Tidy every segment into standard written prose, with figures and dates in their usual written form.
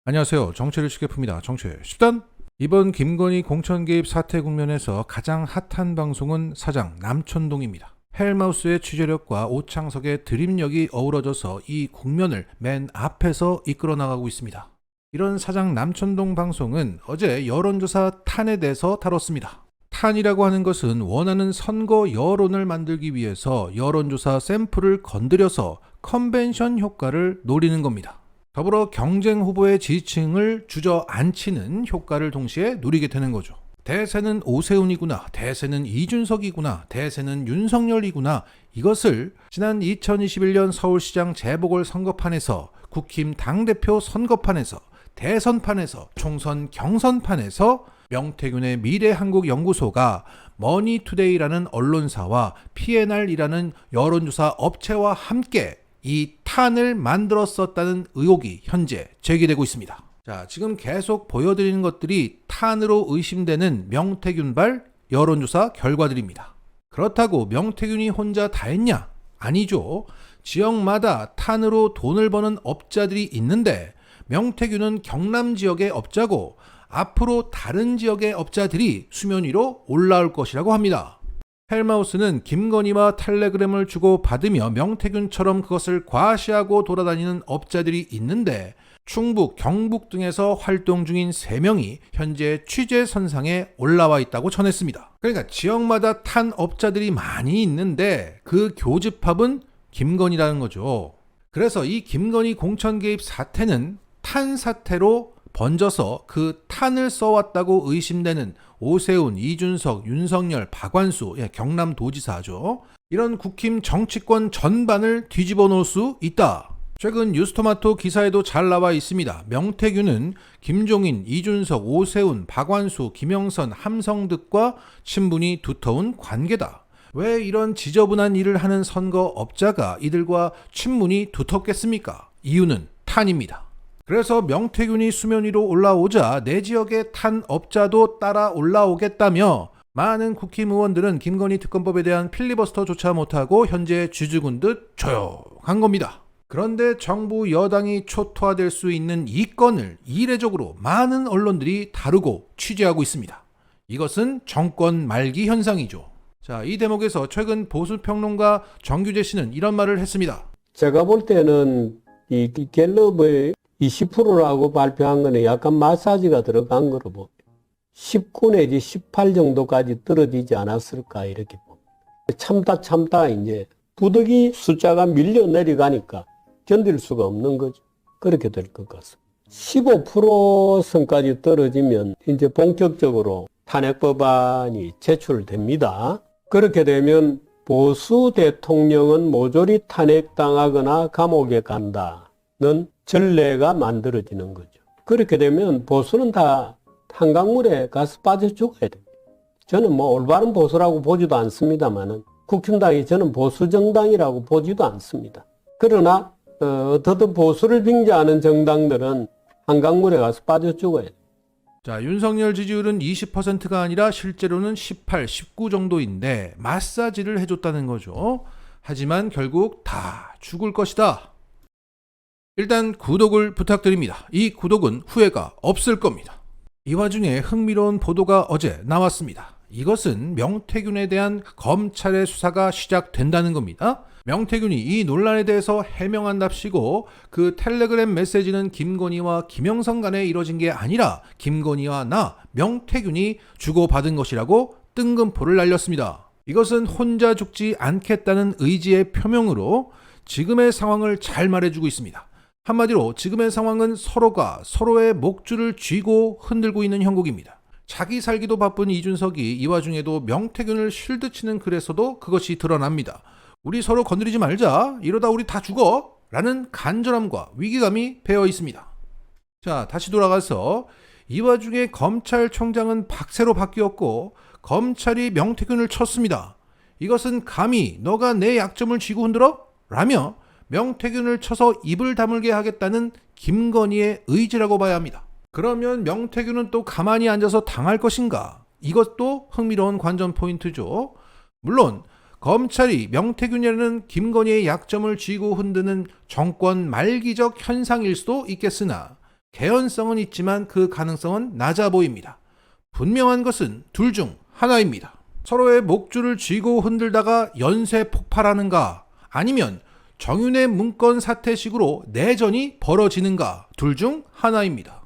안녕하세요. 정치를 쉽게 풉니다. 정치의 10단. 이번 김건희 공천 개입 사태 국면에서 가장 핫한 방송은 사장 남천동입니다. 헬마우스의 취재력과 오창석의 드립력이 어우러져서 이 국면을 맨 앞에서 이끌어 나가고 있습니다. 이런 사장 남천동 방송은 어제 여론조사 탄에 대해서 다뤘습니다. 탄이라고 하는 것은 원하는 선거 여론을 만들기 위해서 여론조사 샘플을 건드려서 컨벤션 효과를 노리는 겁니다. 더불어 경쟁 후보의 지지층을 주저앉히는 효과를 동시에 누리게 되는 거죠. 대세는 오세훈이구나, 대세는 이준석이구나, 대세는 윤석열이구나, 이것을 지난 2021년 서울시장 재보궐선거판에서, 국힘 당대표 선거판에서, 대선판에서, 총선 경선판에서 명태균의 미래한국연구소가 머니투데이라는 언론사와 PNR이라는 여론조사 업체와 함께 이 탄을 만들었었다는 의혹이 현재 제기되고 있습니다. 자, 지금 계속 보여드리는 것들이 탄으로 의심되는 명태균발 여론조사 결과들입니다. 그렇다고 명태균이 혼자 다 했냐? 아니죠. 지역마다 탄으로 돈을 버는 업자들이 있는데 명태균은 경남 지역의 업자고 앞으로 다른 지역의 업자들이 수면 위로 올라올 것이라고 합니다. 헬마우스는 김건희와 텔레그램을 주고 받으며 명태균처럼 그것을 과시하고 돌아다니는 업자들이 있는데 충북, 경북 등에서 활동 중인 3명이 현재 취재 선상에 올라와 있다고 전했습니다. 그러니까 지역마다 탄 업자들이 많이 있는데 그 교집합은 김건희라는 거죠. 그래서 이 김건희 공천 개입 사태는 탄 사태로 번져서 그 탄을 써왔다고 의심되는 오세훈, 이준석, 윤석열, 박완수, 경남도지사죠. 이런 국힘 정치권 전반을 뒤집어 놓을 수 있다. 최근 뉴스토마토 기사에도 잘 나와 있습니다. 명태균은 김종인, 이준석, 오세훈, 박완수, 김영선, 함성득과 친분이 두터운 관계다. 왜 이런 지저분한 일을 하는 선거업자가 이들과 친분이 두텁겠습니까? 이유는 탄입니다. 그래서 명태균이 수면 위로 올라오자 내 지역의 탄 업자도 따라 올라오겠다며 많은 국힘 의원들은 김건희 특검법에 대한 필리버스터조차 못하고 현재 쥐죽은 듯 조용한 겁니다. 그런데 정부 여당이 초토화될 수 있는 이 건을 이례적으로 많은 언론들이 다루고 취재하고 있습니다. 이것은 정권 말기 현상이죠. 자, 이 대목에서 최근 보수평론가 정규재 씨는 이런 말을 했습니다. 제가 볼 때는 이 갤럽의 20%라고 발표한 거는 약간 마사지가 들어간 거로 봅니다. 19 내지 18 정도까지 떨어지지 않았을까 이렇게 봅니다. 참다 이제 부득이 숫자가 밀려 내려가니까 견딜 수가 없는 거죠. 그렇게 될 것 같습니다. 15% 선까지 떨어지면 이제 본격적으로 탄핵 법안이 제출됩니다. 그렇게 되면 보수 대통령은 모조리 탄핵당하거나 감옥에 간다는 전례가 만들어지는 거죠. 그렇게 되면 보수는 다 한강물에 가서 빠져 죽어야 됩니다. 저는 뭐 올바른 보수라고 보지도 않습니다만은 국힘당이 저는 보수 정당이라고 보지도 않습니다. 그러나 어떻든 보수를 빙자하는 정당들은 한강물에 가서 빠져 죽어야 돼요. 자, 윤석열 지지율은 20%가 아니라 실제로는 18, 19 정도인데 마사지를 해줬다는 거죠. 하지만 결국 다 죽을 것이다. 일단 구독을 부탁드립니다. 이 구독은 후회가 없을 겁니다. 이 와중에 흥미로운 보도가 어제 나왔습니다. 이것은 명태균에 대한 검찰의 수사가 시작된다는 겁니다. 명태균이 이 논란에 대해서 해명한답시고 그 텔레그램 메시지는 김건희와 김영선 간에 이뤄진 게 아니라 김건희와 나, 명태균이 주고받은 것이라고 뜬금포를 날렸습니다. 이것은 혼자 죽지 않겠다는 의지의 표명으로 지금의 상황을 잘 말해주고 있습니다. 한마디로 지금의 상황은 서로가 서로의 목줄을 쥐고 흔들고 있는 형국입니다. 자기 살기도 바쁜 이준석이 이 와중에도 명태균을 쉴드치는 글에서도 그것이 드러납니다. 우리 서로 건드리지 말자, 이러다 우리 다 죽어 라는 간절함과 위기감이 배어 있습니다. 자, 다시 돌아가서 이 와중에 검찰총장은 박세로 바뀌었고 검찰이 명태균을 쳤습니다. 이것은 감히 너가 내 약점을 쥐고 흔들어? 라며 명태균을 쳐서 입을 다물게 하겠다는 김건희의 의지라고 봐야 합니다. 그러면 명태균은 또 가만히 앉아서 당할 것인가? 이것도 흥미로운 관전 포인트죠. 물론 검찰이 명태균이라는 김건희의 약점을 쥐고 흔드는 정권 말기적 현상일 수도 있겠으나 개연성은 있지만 그 가능성은 낮아 보입니다. 분명한 것은 둘 중 하나입니다. 서로의 목줄을 쥐고 흔들다가 연쇄 폭발하는가, 아니면 정윤회 문건 사태식으로 내전이 벌어지는가, 둘 중 하나입니다.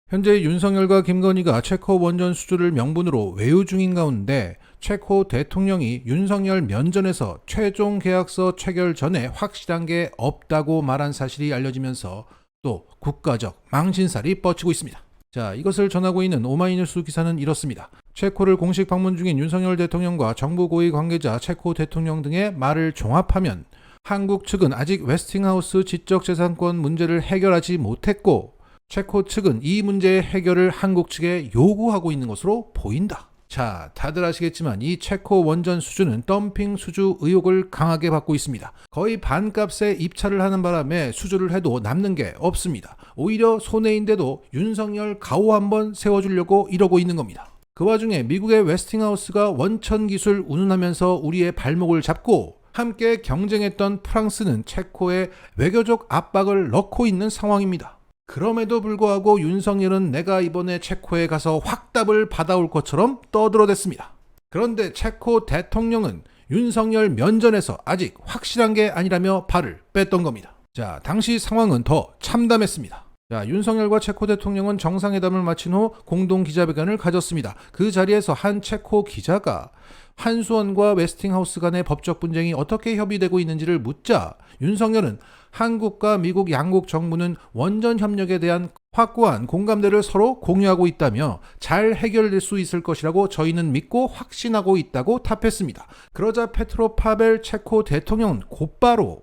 현재 윤석열과 김건희가 체코 원전 수주를 명분으로 외유 중인 가운데 체코 대통령이 윤석열 면전에서 최종 계약서 체결 전에 확실한 게 없다고 말한 사실이 알려지면서 또 국가적 망신살이 뻗치고 있습니다. 자, 이것을 전하고 있는 오마이뉴스 기사는 이렇습니다. 체코를 공식 방문 중인 윤석열 대통령과 정부 고위 관계자, 체코 대통령 등의 말을 종합하면 한국 측은 아직 웨스팅하우스 지적재산권 문제를 해결하지 못했고 체코 측은 이 문제의 해결을 한국 측에 요구하고 있는 것으로 보인다. 자, 다들 아시겠지만 이 체코 원전 수주는 덤핑 수주 의혹을 강하게 받고 있습니다. 거의 반값에 입찰을 하는 바람에 수주를 해도 남는 게 없습니다. 오히려 손해인데도 윤석열 가오 한번 세워주려고 이러고 있는 겁니다. 그 와중에 미국의 웨스팅하우스가 원천 기술 운운하면서 우리의 발목을 잡고 함께 경쟁했던 프랑스는 체코에 외교적 압박을 넣고 있는 상황입니다. 그럼에도 불구하고 윤석열은 내가 이번에 체코에 가서 확답을 받아올 것처럼 떠들어댔습니다. 그런데 체코 대통령은 윤석열 면전에서 아직 확실한 게 아니라며 발을 뺐던 겁니다. 자, 당시 상황은 더 참담했습니다. 자, 윤석열과 체코 대통령은 정상회담을 마친 후 공동 기자회견을 가졌습니다. 그 자리에서 한 체코 기자가 한수원과 웨스팅하우스 간의 법적 분쟁이 어떻게 협의되고 있는지를 묻자 윤석열은 한국과 미국 양국 정부는 원전 협력에 대한 확고한 공감대를 서로 공유하고 있다며 잘 해결될 수 있을 것이라고 저희는 믿고 확신하고 있다고 답했습니다. 그러자 페트로 파벨 체코 대통령은 곧바로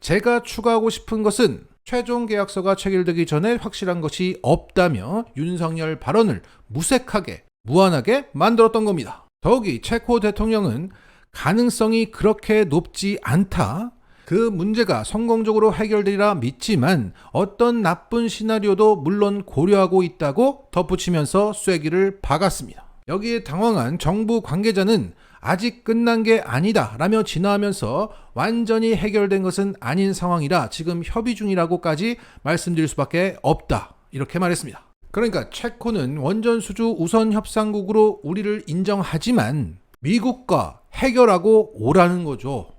제가 추가하고 싶은 것은 최종 계약서가 체결되기 전에 확실한 것이 없다며 윤석열 발언을 무색하게 무한하게 만들었던 겁니다. 더욱이 체코 대통령은 가능성이 그렇게 높지 않다. 그 문제가 성공적으로 해결되리라 믿지만 어떤 나쁜 시나리오도 물론 고려하고 있다고 덧붙이면서 쐐기를 박았습니다. 여기에 당황한 정부 관계자는 아직 끝난 게 아니다 라며 진화하면서 완전히 해결된 것은 아닌 상황이라 지금 협의 중이라고까지 말씀드릴 수밖에 없다, 이렇게 말했습니다. 그러니까 체코는 원전 수주 우선 협상국으로 우리를 인정하지만 미국과 해결하고 오라는 거죠.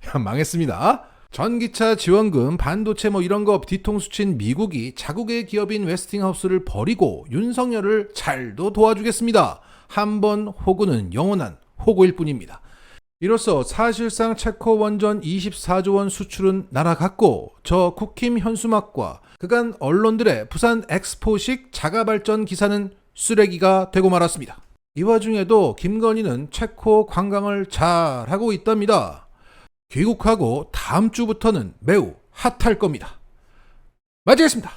야, 망했습니다. 전기차 지원금, 반도체 이런 거 뒤통수 친 미국이 자국의 기업인 웨스팅하우스를 버리고 윤석열을 잘도 도와주겠습니다. 한 번 호구는 영원한 호구일 뿐입니다. 이로써 사실상 체코 원전 24조 원 수출은 날아갔고 저 국힘 현수막과 그간 언론들의 부산 엑스포식 자가발전 기사는 쓰레기가 되고 말았습니다. 이 와중에도 김건희는 체코 관광을 잘하고 있답니다. 귀국하고 다음 주부터는 매우 핫할 겁니다. 맞이했습니다.